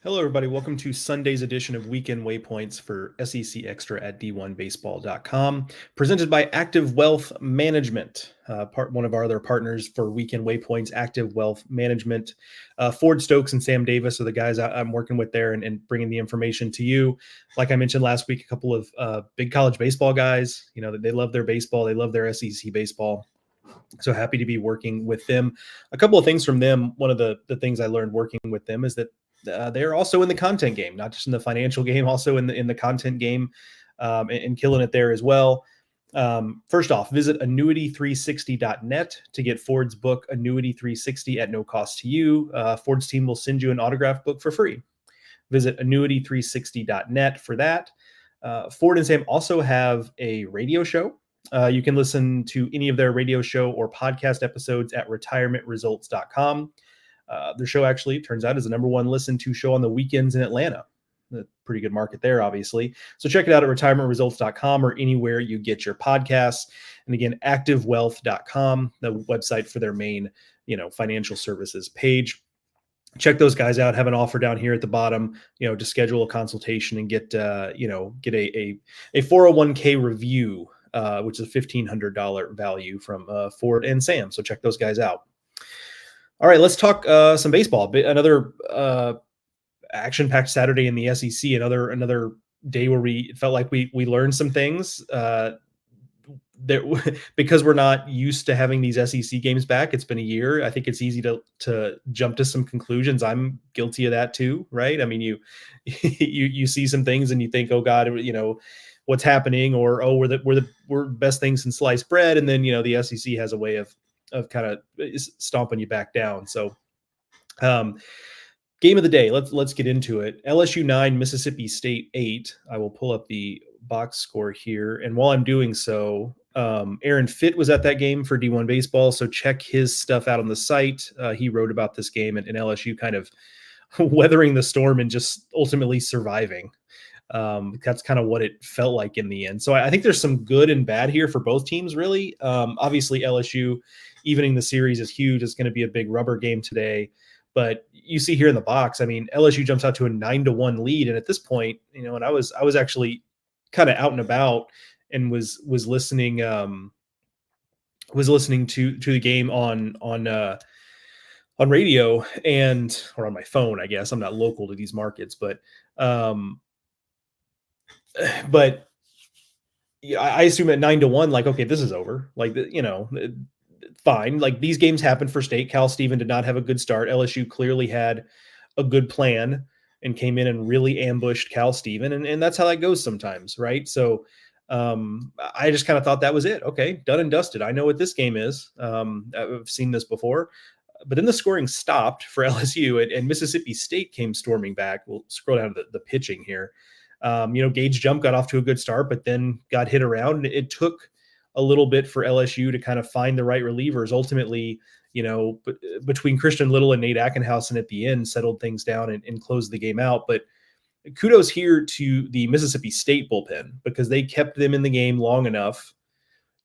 Hello, everybody. Welcome to Sunday's edition of Weekend Waypoints for SEC Extra at D1Baseball.com, presented by Active Wealth Management, one of our other partners for Weekend Waypoints, Active Wealth Management. Ford Stokes and Sam Davis are the guys I'm working with there and bringing the information to you. Like I mentioned last week, a couple of big college baseball guys. You know, they love their baseball. They love their SEC baseball. So happy to be working with them. A couple of things from them. One of the things I learned working with them is that they're also in the content game, not just in the financial game, also in the content game, and killing it there as well. First off, visit annuity360.net to get Ford's book Annuity 360 at no cost to you. Ford's team will send you an autographed book for free. Visit annuity360.net for that. Ford and Sam also have a radio show. You can listen to any of their radio show or podcast episodes at retirementresults.com. Their show actually, turns out, is the number one listened to show on the weekends in Atlanta. A pretty good market there, obviously. So check it out at retirementresults.com or anywhere you get your podcasts. And again, activewealth.com, the website for their main, financial services page. Check those guys out. Have an offer down here at the bottom, to schedule a consultation and get a 401k review, which is a $1,500 value from Ford and Sam. So check those guys out. All right, let's talk some baseball. Another action-packed Saturday in the SEC. Another day where we felt like we learned some things. Because we're not used to having these SEC games back. It's been a year. I think it's easy to jump to some conclusions. I'm guilty of that too, right? I mean, you see some things and you think, oh God, what's happening, or we're best thing since sliced bread, and then the SEC has a way of kind of stomping you back down. So game of the day, let's get into it. LSU 9, Mississippi State 8. I will pull up the box score here, and while I'm doing so, Aaron Fitt was at that game for D1 Baseball, so check his stuff out on the site. He wrote about this game and LSU kind of weathering the storm and just ultimately surviving. That's kind of what it felt like in the end. So I think there's some good and bad here for both teams, really. Obviously, LSU evening the series is huge. It's going to be a big rubber game today. But you see here in the box, I mean, LSU jumps out to a 9-1 lead, and at this point, and I was actually kind of out and about and was listening to the game on radio or on my phone. I guess I'm not local to these markets, but yeah, I assume at 9-1, like, okay, this is over. Like, fine. Like, these games happen for State. Cal Stephen did not have a good start. LSU clearly had a good plan and came in and really ambushed Cal Stephen. And that's how that goes sometimes, right? So I just kind of thought that was it. Okay, done and dusted. I know what this game is. I've seen this before. But then the scoring stopped for LSU, and Mississippi State came storming back. We'll scroll down to the pitching here. Gage Jump got off to a good start, but then got hit around. It took a little bit for LSU to kind of find the right relievers. Ultimately, between Christian Little and Nate Ackenhausen at the end, settled things down and closed the game out. But kudos here to the Mississippi State bullpen, because they kept them in the game long enough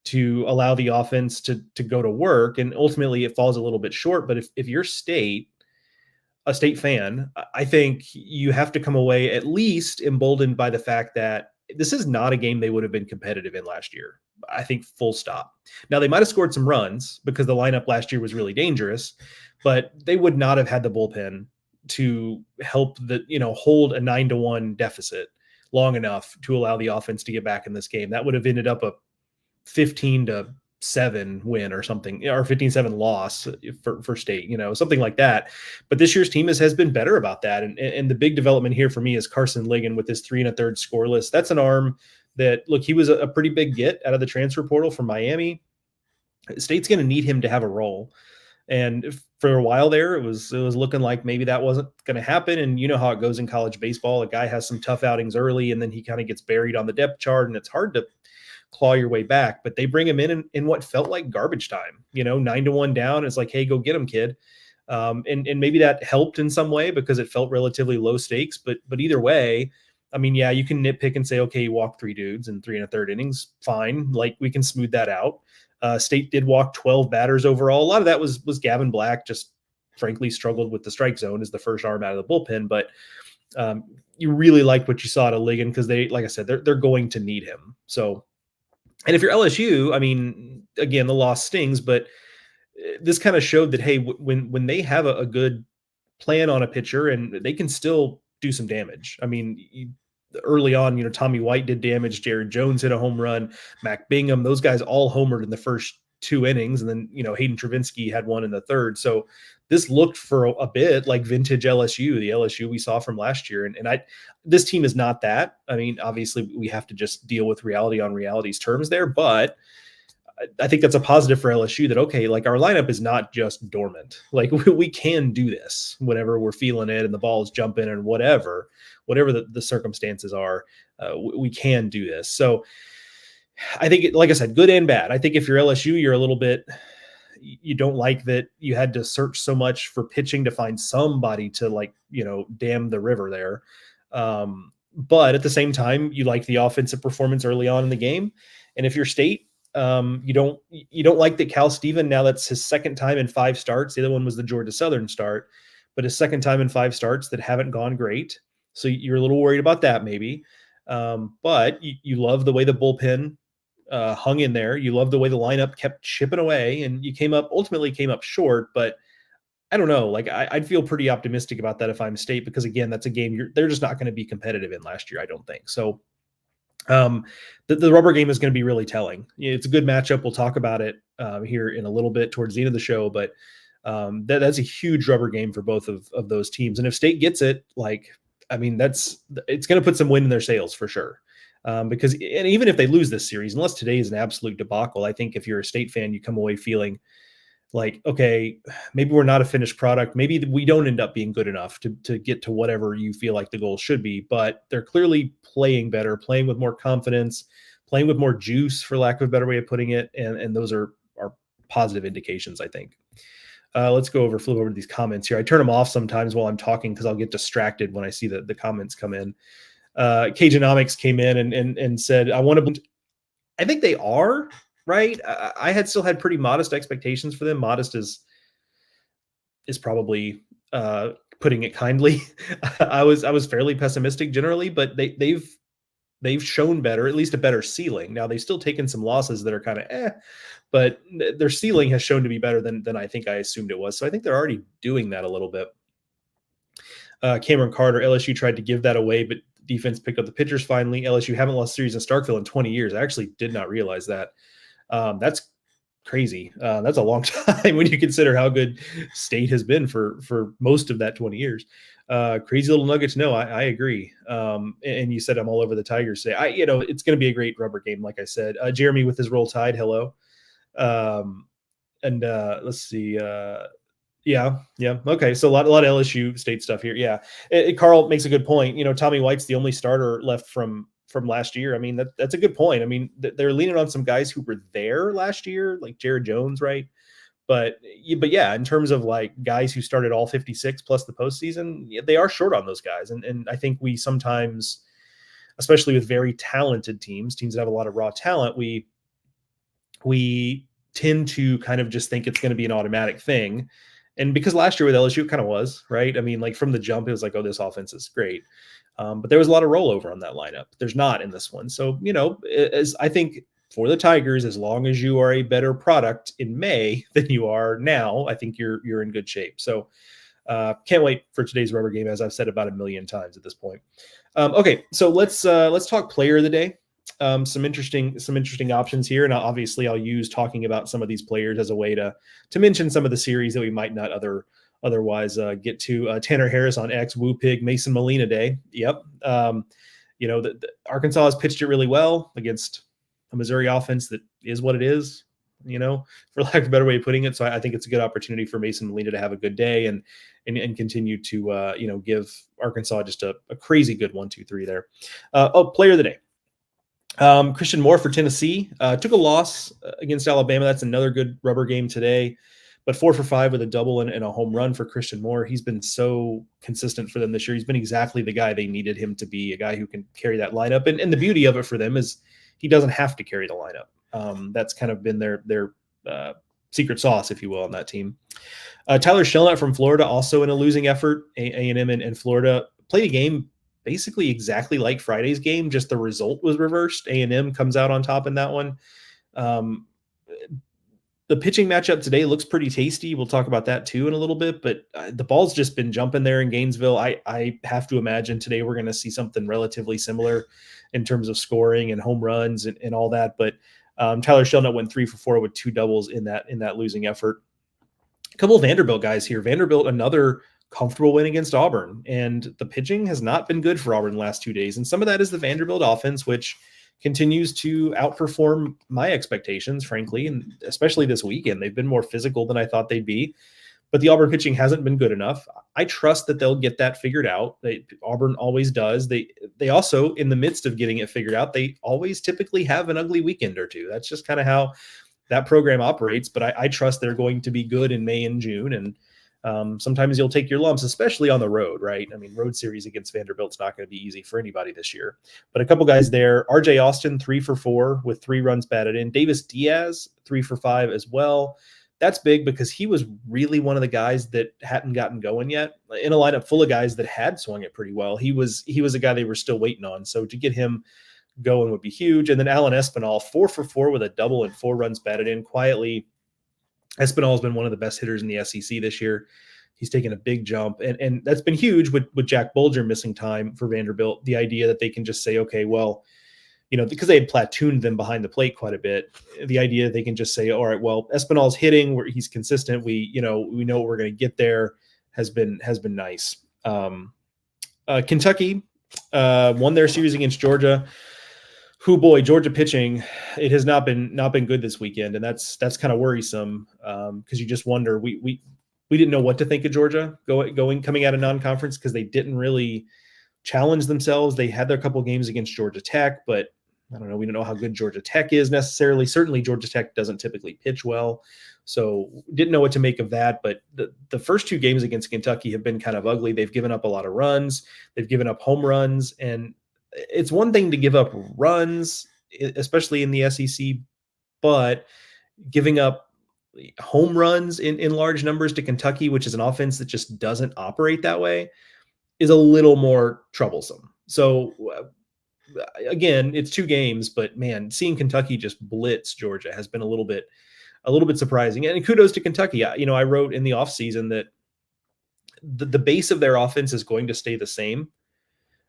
to allow the offense to go to work. And ultimately it falls a little bit short. But if you're a State fan, I think you have to come away at least emboldened by the fact that this is not a game they would have been competitive in last year. I think full stop. Now, they might have scored some runs because the lineup last year was really dangerous, but they would not have had the bullpen to help hold a 9-1 deficit long enough to allow the offense to get back in this game. That would have ended up a 15-7 win or something, or 15-7 loss for State, something like that. But this year's team has been better about that. And the big development here for me is Carson Ligon with his 3 1/3 scoreless. That's an arm that, look, he was a pretty big get out of the transfer portal from Miami. State's going to need him to have a role. And for a while there, it was looking like maybe that wasn't going to happen. And you know how it goes in college baseball. A guy has some tough outings early, and then he kind of gets buried on the depth chart, and it's hard to claw your way back. But they bring him in what felt like garbage time, 9-1 down. It's like, hey, go get him, kid. And maybe that helped in some way because it felt relatively low stakes. But either way, I mean, yeah, you can nitpick and say, okay, you walked 3 dudes in 3 1/3 innings. Fine. Like, we can smooth that out. State did walk 12 batters overall. A lot of that was Gavin Black just frankly struggled with the strike zone as the first arm out of the bullpen. But you really liked what you saw at Ligon because they, like I said, they're going to need him. So, and if you're LSU, I mean, again, the loss stings, but this kind of showed that, hey, when they have a good plan on a pitcher and they can still do some damage. I mean, early on, Tommy White did damage. Jared Jones hit a home run. Mac Bingham, those guys all homered in the first 2 innings. And then, Hayden Travinski had one in the third. So this looked for a bit like vintage LSU, the LSU we saw from last year. And this team is not that. I mean, obviously we have to just deal with reality on reality's terms there, but I think that's a positive for LSU that, okay, like our lineup is not just dormant. Like we can do this whenever we're feeling it and the ball is jumping and whatever the circumstances are, we can do this. So I think, like I said, good and bad. I think if you're LSU, you're a little bit, you don't like that you had to search so much for pitching to find somebody to dam the river there. But at the same time, you like the offensive performance early on in the game. And if you're State, you don't like that Cal Steven, now that's his second time in 5 starts. The other one was the Georgia Southern start, but his second time in 5 starts that haven't gone great. So you're a little worried about that maybe. But you love the way the bullpen hung in there. You love the way the lineup kept chipping away, and you ultimately came up short, but I don't know. Like I'd feel pretty optimistic about that if I'm State, because again, that's a game they're just not going to be competitive in last year, I don't think. So the rubber game is going to be really telling. It's a good matchup. We'll talk about it here in a little bit towards the end of the show, but that's a huge rubber game for both of those teams. And if State gets it, it's going to put some wind in their sails for sure. Because and even if they lose this series, unless today is an absolute debacle, I think if you're a State fan, you come away feeling like, okay, maybe we're not a finished product. Maybe we don't end up being good enough to get to whatever you feel like the goal should be, but they're clearly playing better, playing with more confidence, playing with more juice, for lack of a better way of putting it. And those are positive indications, I think. Let's flip over to these comments here. I turn them off sometimes while I'm talking because I'll get distracted when I see the comments come in. Cajunomics came in and said, I think they are, right? I had still had pretty modest expectations for them. Modest is probably putting it kindly. I was fairly pessimistic generally, but they've shown better, at least a better ceiling. Now they've still taken some losses that are kind of but their ceiling has shown to be better than I think I assumed it was. So I think they're already doing that a little bit. Cameron Carter, LSU tried to give that away, but defense picked up the pitchers finally. LSU haven't lost series in Starkville in 20 years. I actually did not realize that. That's crazy. That's a long time when you consider how good State has been for most of that 20 years. Crazy little nugget to know. I agree. And you said I'm all over the Tigers today. It's going to be a great rubber game, like I said. Jeremy with his Roll Tide, hello. Let's see. Yeah. Okay. So a lot of LSU State stuff here. Yeah. Carl makes a good point. Tommy White's the only starter left from last year. I mean, that's a good point. I mean, they're leaning on some guys who were there last year, like Jared Jones, right? But yeah, in terms of like guys who started all 56 plus the postseason, they are short on those guys. And I think we sometimes, especially with very talented teams that have a lot of raw talent, we tend to kind of just think it's going to be an automatic thing. And because last year with LSU, it kind of was, right? I mean, like from the jump, it was like, oh, this offense is great. But there was a lot of rollover on that lineup. There's not in this one. So, as I think for the Tigers, as long as you are a better product in May than you are now, I think you're in good shape. So can't wait for today's rubber game, as I've said about 1 million times at this point. Okay, so let's talk player of the day. Some interesting options here, and obviously I'll use talking about some of these players as a way to mention some of the series that we might not otherwise get to. Tanner Harris on X, Woo Pig, Mason Molina Day. Yep. The Arkansas has pitched it really well against a Missouri offense that is what it is, for lack of a better way of putting it. So I think it's a good opportunity for Mason Molina to have a good day and continue to give Arkansas just a crazy good 1-2-3 there. Player of the day. Christian Moore for Tennessee took a loss against Alabama. That's another good rubber game today, but 4 for 5 with a double and a home run for Christian Moore. He's been so consistent for them this year. He's been exactly the guy they needed him to be, a guy who can carry that lineup. And the beauty of it for them is he doesn't have to carry the lineup. That's kind of been their secret sauce, if you will, on that team. Tyler Shellnut from Florida, also in a losing effort. A&M and Florida played a game basically exactly like Friday's game, just the result was reversed. A&M comes out on top in that one. The pitching matchup today looks pretty tasty. We'll talk about that too in a little bit, but the ball's just been jumping there in Gainesville. I have to imagine today we're going to see something relatively similar in terms of scoring and home runs and all that. But Tyler Shellnut went 3 for 4 with 2 doubles in that losing effort. A couple of Vanderbilt guys here. Vanderbilt, another comfortable win against Auburn, and the pitching has not been good for Auburn the last 2 days. And some of that is the Vanderbilt offense, which continues to outperform my expectations, frankly, and especially this weekend. They've been more physical than I thought they'd be, but the Auburn pitching hasn't been good enough. I trust that they'll get that figured out. Auburn always does. They also, in the midst of getting it figured out, they always typically have an ugly weekend or two. That's just kind of how that program operates, but I trust they're going to be good in May and June, and sometimes you'll take your lumps, especially on the road, right? I mean, road series against Vanderbilt's not going to be easy for anybody this year. But a couple guys there. RJ Austin, 3 for 4 with 3 runs batted in. Davis Diaz, 3 for 5 as well. That's big because he was really one of the guys that hadn't gotten going yet in a lineup full of guys that had swung it pretty well. He was a guy they were still waiting on. So to get him going would be huge. And then Alan Espinal, 4 for 4 with a double and 4 runs batted in quietly. Espinal has been one of the best hitters in the SEC this year. He's taken a big jump, and that's been huge with Jack Bolger missing time for Vanderbilt. The idea that they can just say, okay, well, because they had platooned them behind the plate quite a bit. The idea that they can just say, all right, well, Espinal's hitting where he's consistent. We know what we're going to get there has been nice. Kentucky won their series against Georgia. Georgia pitching, it has not been good this weekend, and that's kind of worrisome because you just wonder. We didn't know what to think of Georgia coming out of non-conference because they didn't really challenge themselves. They had their couple of games against Georgia Tech, but I don't know. We don't know how good Georgia Tech is necessarily. Certainly, Georgia Tech doesn't typically pitch well, so didn't know what to make of that. But the first 2 games against Kentucky have been kind of ugly. They've given up a lot of runs. They've given up home runs, and it's one thing to give up runs, especially in the SEC, but giving up home runs in large numbers to Kentucky, which is an offense that just doesn't operate that way, is a little more troublesome. So again, it's 2 games, but man, seeing Kentucky just blitz Georgia has been a little bit surprising. And kudos to Kentucky. I wrote in the offseason that the base of their offense is going to stay the same.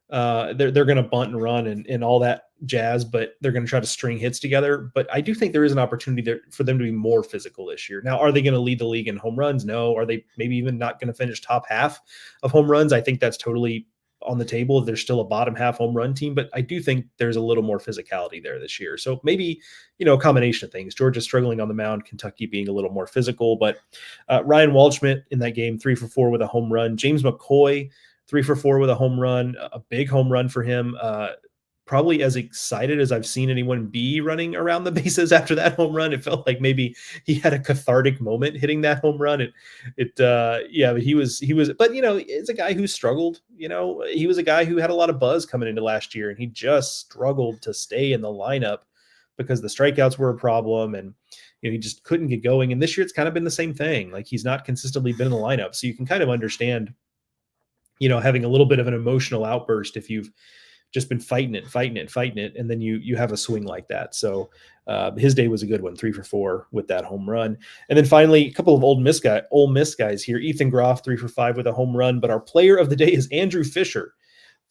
They're going to bunt and run and all that jazz, but they're going to try to string hits together. But I do think there is an opportunity there for them to be more physical this year. Now, are they going to lead the league in home runs? No. Are they maybe even not going to finish top half of home runs? I think that's totally on the table. There's still a bottom half home run team, but I do think there's a little more physicality there this year. So maybe, a combination of things. Georgia struggling on the mound, Kentucky being a little more physical, but Ryan Waldschmidt in that game, 3 for 4 with a home run. James McCoy, 3 for 4 with a home run, a big home run for him. Probably as excited as I've seen anyone be running around the bases after that home run. It felt like maybe he had a cathartic moment hitting that home run. But he was, but it's a guy who struggled. He was a guy who had a lot of buzz coming into last year, and he just struggled to stay in the lineup because the strikeouts were a problem, and he just couldn't get going. And this year it's kind of been the same thing. Like, he's not consistently been in the lineup, so you can kind of understand having a little bit of an emotional outburst if you've just been fighting it, and then you have a swing like that. So his day was a good one, 3 for 4 with that home run. And then finally, a couple of Ole Miss guys here. Ethan Groff, 3 for 5 with a home run, but our player of the day is Andrew Fisher,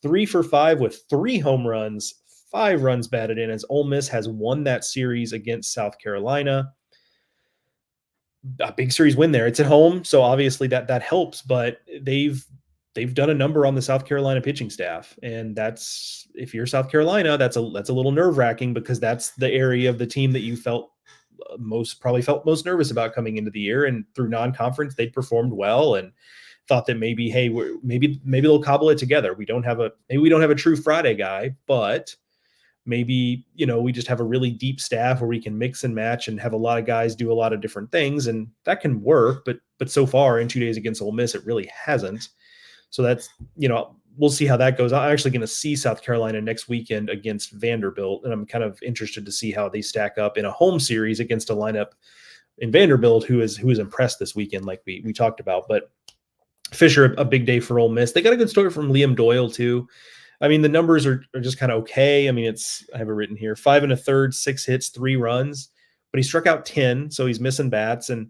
3 for 5 with 3 home runs, 5 runs batted in, as Ole Miss has won that series against South Carolina. A big series win there. It's at home, so obviously that helps, but they've done a number on the South Carolina pitching staff. And that's, if you're South Carolina, that's a little nerve-wracking because that's the area of the team that you felt most nervous about coming into the year. And through non-conference, they performed well and thought that maybe, hey, maybe they'll cobble it together. We don't have a true Friday guy, but maybe, we just have a really deep staff where we can mix and match and have a lot of guys do a lot of different things. And that can work. But so far in 2 days against Ole Miss, it really hasn't. So that's, we'll see how that goes. I'm actually going to see South Carolina next weekend against Vanderbilt, and I'm kind of interested to see how they stack up in a home series against a lineup in Vanderbilt, who is impressed this weekend, like we talked about. But Fisher, a big day for Ole Miss. They got a good story from Liam Doyle too. I mean, the numbers are just kind of okay. I mean, I have it written here: 5 1/3, 6 hits, 3 runs, but he struck out 10, so he's missing bats, and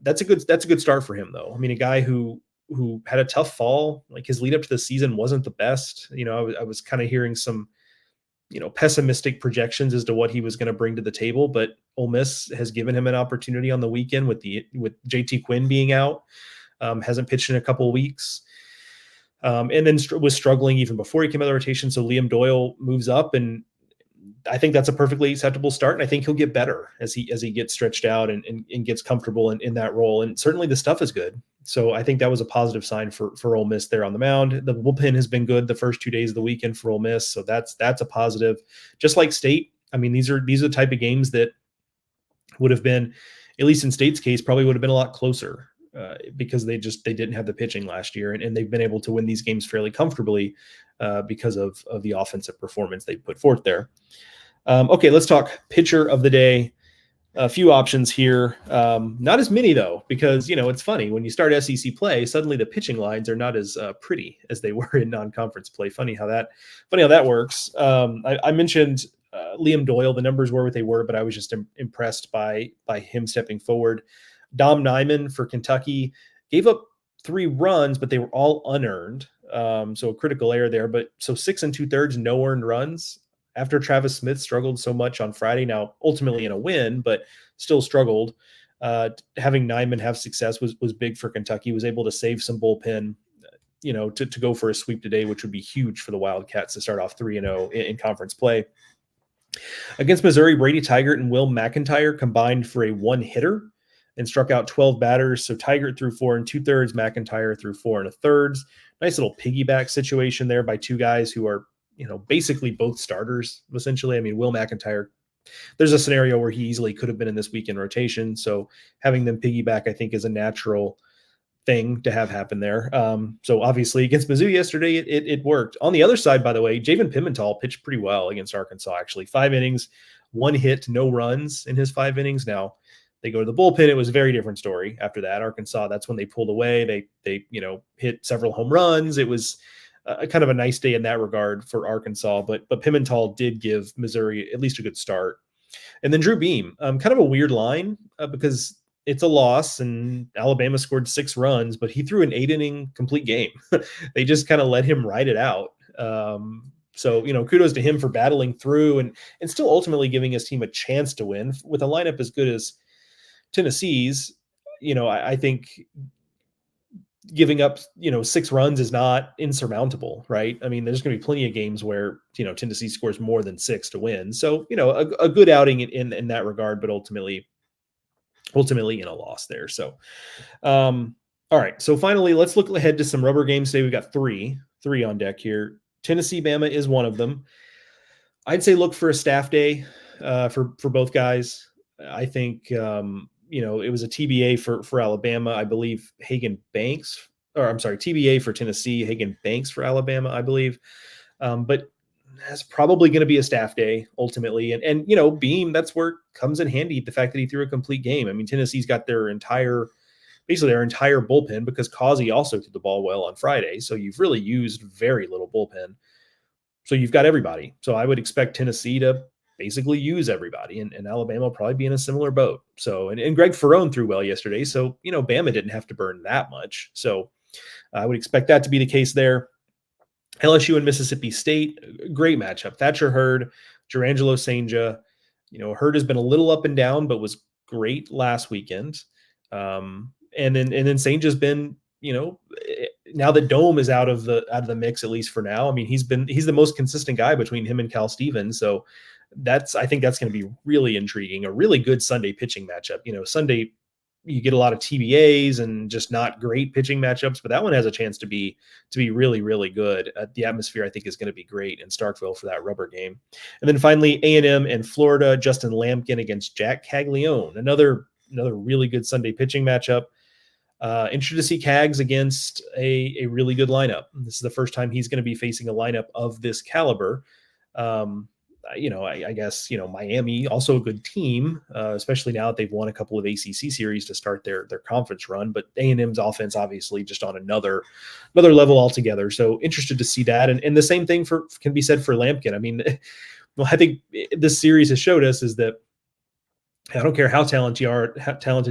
that's a good start for him though. I mean, a guy who had a tough fall, like his lead up to the season wasn't the best. I was kind of hearing some pessimistic projections as to what he was going to bring to the table, but Ole Miss has given him an opportunity on the weekend with JT Quinn being out. Hasn't pitched in a couple of weeks. And then was struggling even before he came out of the rotation. So Liam Doyle moves up, and I think that's a perfectly acceptable start. And I think he'll get better as he gets stretched out and gets comfortable in that role. And certainly the stuff is good. So I think that was a positive sign for Ole Miss there on the mound. The bullpen has been good the first 2 days of the weekend for Ole Miss. So that's a positive. Just like State. I mean, these are the type of games that would have been, at least in State's case, probably would have been a lot closer. Because they didn't have the pitching last year, and they've been able to win these games fairly comfortably because of the offensive performance they put forth there. Okay, let's talk pitcher of the day. A few options here, not as many though, because it's funny when you start SEC play, suddenly the pitching lines are not as pretty as they were in non-conference play. Funny how that works. I mentioned Liam Doyle. The numbers were what they were, but I was just impressed by him stepping forward. Dom Nyman for Kentucky gave up 3 runs, but they were all unearned. So a critical error there. But so 6 2/3, no earned runs after Travis Smith struggled so much on Friday. Now, ultimately in a win, but still struggled. Having Nyman have success was big for Kentucky. Was able to save some bullpen, to go for a sweep today, which would be huge for the Wildcats to start off 3-0 in conference play. Against Missouri, Brady Tigert and Will McIntyre combined for a 1-hitter and struck out 12 batters. So Tigert threw 4 2/3, McIntyre threw 4 1/3. Nice little piggyback situation there by 2 guys who are, basically both starters, essentially. I mean, Will McIntyre, there's a scenario where he easily could have been in this weekend rotation. So having them piggyback, I think, is a natural thing to have happen there. So obviously against Mizzou yesterday, it worked. On the other side, by the way, Javen Pimental pitched pretty well against Arkansas, actually. 5 innings, 1 hit, no runs in his 5 innings. Now, they go to the bullpen. It was a very different story after that. Arkansas, that's when they pulled away. They hit several home runs. It was kind of a nice day in that regard for Arkansas, but Pimental did give Missouri at least a good start. And then Drew Beam, kind of a weird line because it's a loss and Alabama scored 6 runs, but he threw an 8-inning complete game. They just kind of let him ride it out. So, kudos to him for battling through and still ultimately giving his team a chance to win with a lineup as good as Tennessee's. I think giving up, 6 runs is not insurmountable, right? I mean, there's going to be plenty of games where, Tennessee scores more than 6 to win. So, a good outing in that regard, but ultimately in a loss there. So, all right. So finally, let's look ahead to some rubber games today. We've got three on deck here. Tennessee Bama is one of them. I'd say look for a staff day for both guys. I think it was a TBA for Alabama. I believe TBA for Tennessee, Hagan Banks for Alabama, I believe. But that's probably going to be a staff day ultimately. And Beam, that's where it comes in handy, the fact that he threw a complete game. I mean, Tennessee's got their entire bullpen because Causey also threw the ball well on Friday. So you've really used very little bullpen. So you've got everybody. So I would expect Tennessee to basically use everybody, and Alabama will probably be in a similar boat. So, and Greg Ferrone threw well yesterday. So, Bama didn't have to burn that much. So I would expect that to be the case there. LSU and Mississippi State, great matchup. Thatcher Hurd, Jurangelo Sanger. Hurd has been a little up and down, but was great last weekend. And then Sanger's been, now that Dome is out of the mix, at least for now. I mean, he's the most consistent guy between him and Cal Stevens. So I think that's going to be really intriguing. A really good Sunday pitching matchup. Sunday you get a lot of TBAs and just not great pitching matchups, but that one has a chance to be really, really good. The atmosphere, I think, is going to be great in Starkville for that rubber game. And then finally, A&M and Florida, Justin Lampkin against Jack Caglione, another really good Sunday pitching matchup. Interested to see Cags against a really good lineup. This is the first time he's going to be facing a lineup of this caliber. I guess, Miami, also a good team, especially now that they've won a couple of ACC series to start their conference run. But A&M's offense, obviously, just on another level altogether. So interested to see that. And the same thing can be said for Lampkin. I mean, well, I think this series has showed us is that I don't care how talented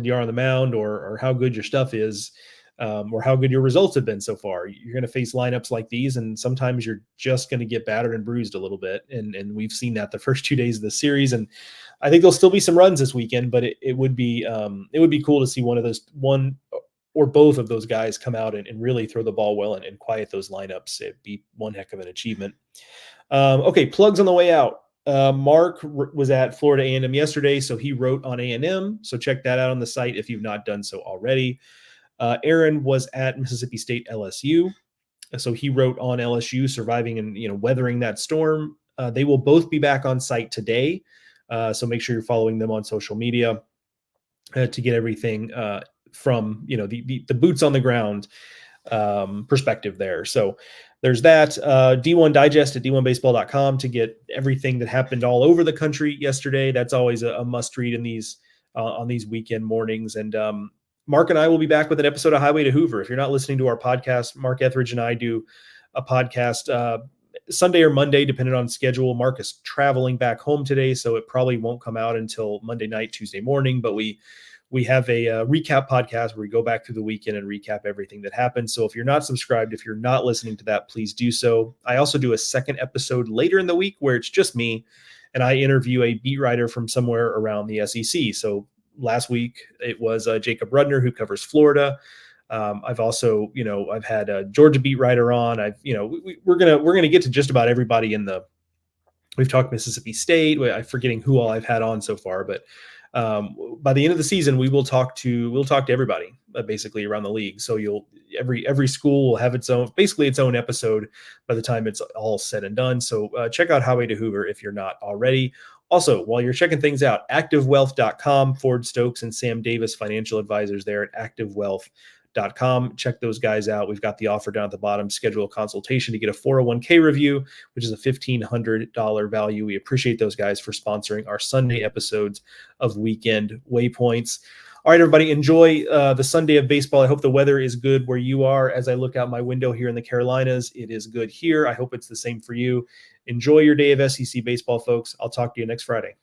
you are on the mound, or how good your stuff is, or how good your results have been so far. You're going to face lineups like these, and sometimes you're just going to get battered and bruised a little bit. And we've seen that the first 2 days of the series. And I think there'll still be some runs this weekend, but it would be cool to see one or both of those guys come out and really throw the ball well and quiet those lineups. It'd be one heck of an achievement. Okay, plugs on the way out. Mark was at Florida A&M yesterday, so he wrote on A&M. So check that out on the site if you've not done so already. Aaron was at Mississippi State LSU, so he wrote on LSU surviving and weathering that storm. They will both be back on site today, so make sure you're following them on social media to get everything from the boots on the ground perspective there. So there's that. D1 Digest at d1baseball.com to get everything that happened all over the country yesterday. That's always a must read in these on these weekend mornings. And Mark and I will be back with an episode of Highway to Hoover. If you're not listening to our podcast, Mark Etheridge and I do a podcast Sunday or Monday, depending on schedule. Mark is traveling back home today, so it probably won't come out until Monday night, Tuesday morning. But we have a recap podcast where we go back through the weekend and recap everything that happened. So if you're not subscribed, if you're not listening to that, please do so. I also do a second episode later in the week where it's just me, and I interview a beat writer from somewhere around the SEC. So last week it was Jacob Rudner, who covers Florida. I've also, I've had a Georgia beat writer on. We're gonna get to just about everybody we've talked Mississippi State. I'm forgetting who all I've had on so far, but by the end of the season, we'll talk to everybody basically around the league. So every school will have its own episode by the time it's all said and done. So check out Highway to Hoover if you're not already. Also, while you're checking things out, activewealth.com, Ford Stokes and Sam Davis, financial advisors there at activewealth.com. Check those guys out. We've got the offer down at the bottom. Schedule a consultation to get a 401k review, which is a $1,500 value. We appreciate those guys for sponsoring our Sunday episodes of Weekend Waypoints. All right, everybody, enjoy the Sunday of baseball. I hope the weather is good where you are. As I look out my window here in the Carolinas, it is good here. I hope it's the same for you. Enjoy your day of SEC baseball, folks. I'll talk to you next Friday.